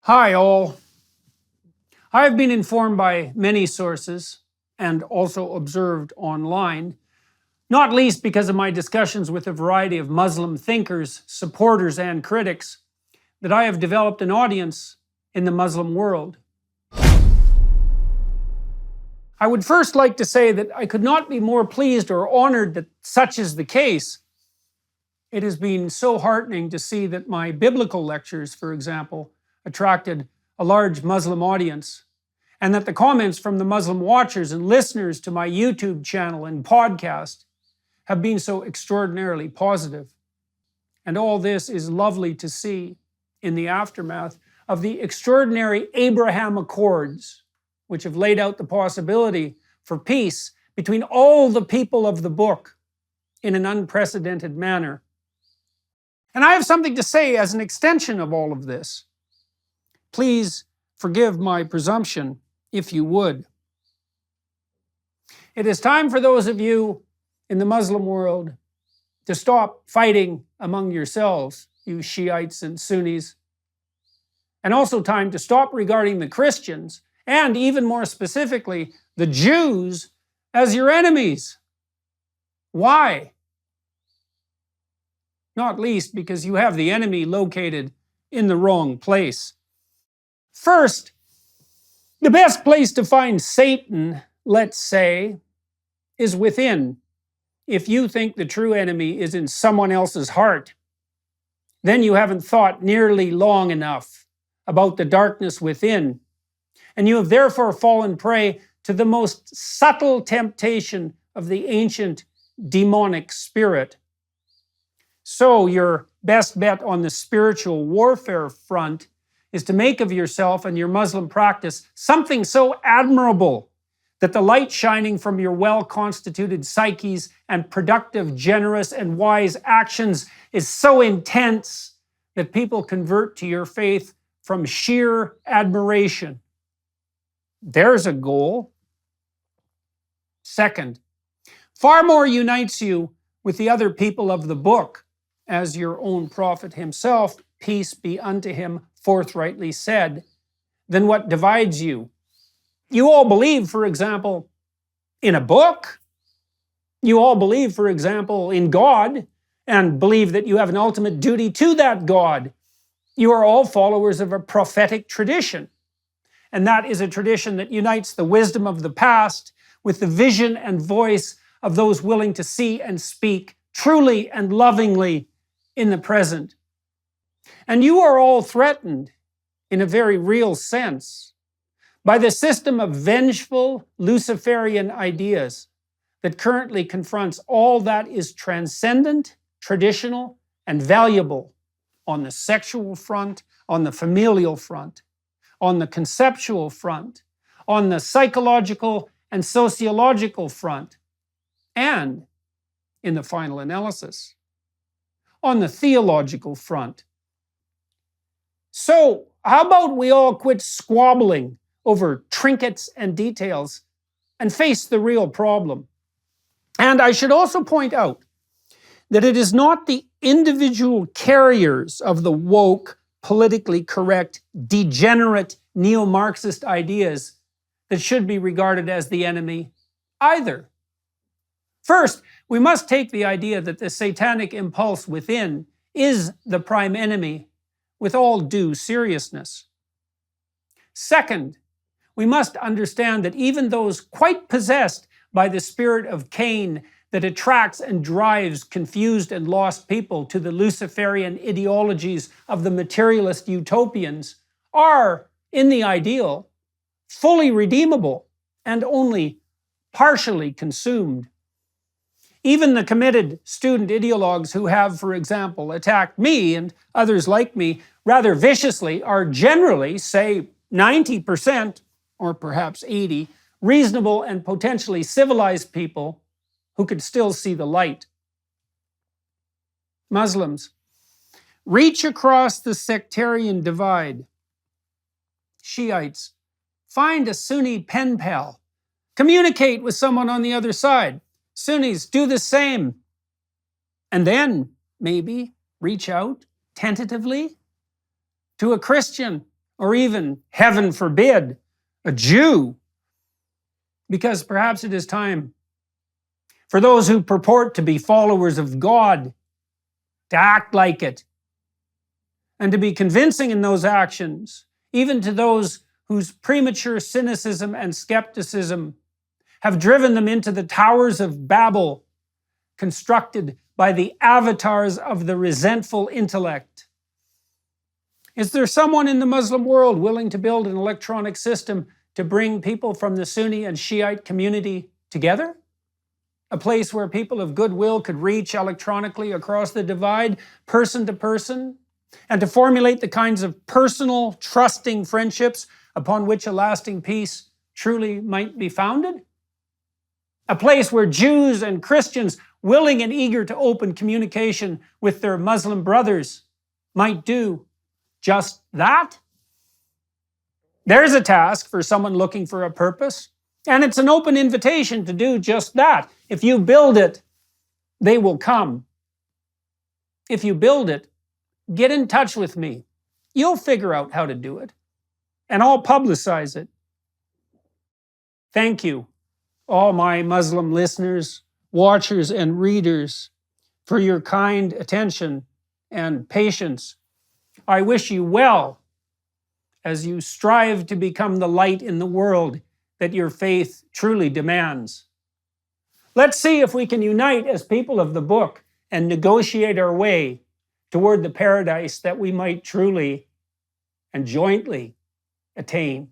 Hi all. I have been informed by many sources and also observed online, not least because of my discussions with a variety of Muslim thinkers, supporters, and critics, that I have developed an audience in the Muslim world. I would first like to say that I could not be more pleased or honored that such is the case. It has been so heartening to see that my biblical lectures, for example, attracted a large Muslim audience, and that the comments from the Muslim watchers and listeners to my YouTube channel and podcast have been so extraordinarily positive. And all this is lovely to see in the aftermath of the extraordinary Abraham Accords, which have laid out the possibility for peace between all the people of the book in an unprecedented manner. And I have something to say as an extension of all of this. Please forgive my presumption, if you would. It is time for those of you in the Muslim world to stop fighting among yourselves, you Shiites and Sunnis, and also time to stop regarding the Christians, and even more specifically, the Jews, as your enemies. Why? Not least because you have the enemy located in the wrong place. First, the best place to find Satan, let's say, is within. If you think the true enemy is in someone else's heart, then you haven't thought nearly long enough about the darkness within, and you have therefore fallen prey to the most subtle temptation of the ancient demonic spirit. So your best bet on the spiritual warfare front is to make of yourself and your Muslim practice something so admirable that the light shining from your well-constituted psyches and productive, generous, and wise actions is so intense that people convert to your faith from sheer admiration. There's a goal. Second, far more unites you with the other people of the book, as your own prophet himself, peace be unto him, forthrightly said, than what divides you. You all believe, for example, in a book. You all believe, for example, in God, and believe that you have an ultimate duty to that God. You are all followers of a prophetic tradition, and that is a tradition that unites the wisdom of the past with the vision and voice of those willing to see and speak truly and lovingly in the present. And you are all threatened, in a very real sense, by the system of vengeful Luciferian ideas that currently confronts all that is transcendent, traditional, and valuable on the sexual front, on the familial front, on the conceptual front, on the psychological and sociological front, and, in the final analysis, on the theological front. So, how about we all quit squabbling over trinkets and details and face the real problem? And I should also point out that it is not the individual carriers of the woke, politically correct, degenerate, neo-Marxist ideas that should be regarded as the enemy either. First, we must take the idea that the satanic impulse within is the prime enemy with all due seriousness. Second, we must understand that even those quite possessed by the spirit of Cain that attracts and drives confused and lost people to the Luciferian ideologies of the materialist utopians are, in the ideal, fully redeemable and only partially consumed. Even the committed student ideologues who have, for example, attacked me and others like me rather viciously are generally, say, 90%, or perhaps 80%, reasonable and potentially civilized people who could still see the light. Muslims, reach across the sectarian divide. Shiites, find a Sunni pen pal. Communicate with someone on the other side. Sunnis, do the same. And then, maybe, reach out, tentatively, to a Christian or even, heaven forbid, a Jew, because perhaps it is time for those who purport to be followers of God to act like it, and to be convincing in those actions, even to those whose premature cynicism and skepticism have driven them into the towers of Babel, constructed by the avatars of the resentful intellect. Is there someone in the Muslim world willing to build an electronic system to bring people from the Sunni and Shiite community together? A place where people of goodwill could reach electronically across the divide, person to person, and to formulate the kinds of personal, trusting friendships upon which a lasting peace truly might be founded? A place where Jews and Christians, willing and eager to open communication with their Muslim brothers, might do just that? There's a task for someone looking for a purpose, and it's an open invitation to do just that. If you build it, they will come. If you build it, get in touch with me. You'll figure out how to do it, and I'll publicize it. Thank you, all my Muslim listeners, watchers, and readers, for your kind attention and patience. I wish you well as you strive to become the light in the world that your faith truly demands. Let's see if we can unite as people of the book and negotiate our way toward the paradise that we might truly and jointly attain.